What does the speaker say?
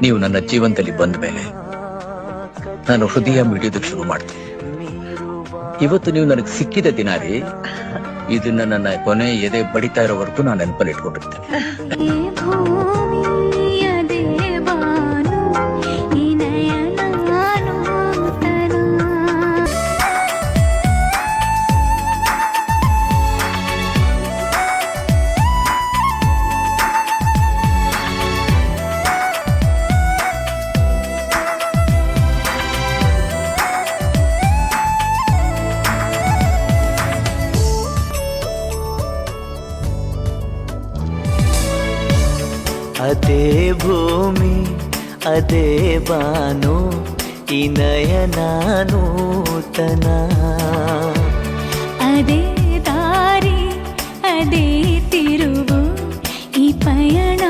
ನೀವು ನನ್ನ ಜೀವನದಲ್ಲಿ ಬಂದ ಮೇಲೆ ನಾನು ಹೃದಯ ಮಿಡಿಯೋದಕ್ಕೆ ಶುರು ಮಾಡ್ತೀನಿ. ಇವತ್ತು ನೀವು ನನಗೆ ಸಿಕ್ಕಿದ ದಿನ ರೀ. ಇದನ್ನ ನನ್ನ ಕೊನೆ ಎದೆ ಬಡಿತಾ ಇರೋವರೆಗೂ ನಾನು ನೆನಪಲ್ಲಿ ಇಟ್ಕೊಂಡಿರ್ತೇನೆ. ಅದೇ ಭೂಮಿ ಅದೇ ಬಾನು ಈ ನಯನ ನೂತನ, ಅದೇ ದಾರಿ ಅದೇ ತಿರುವು ಈ ಪಯಣ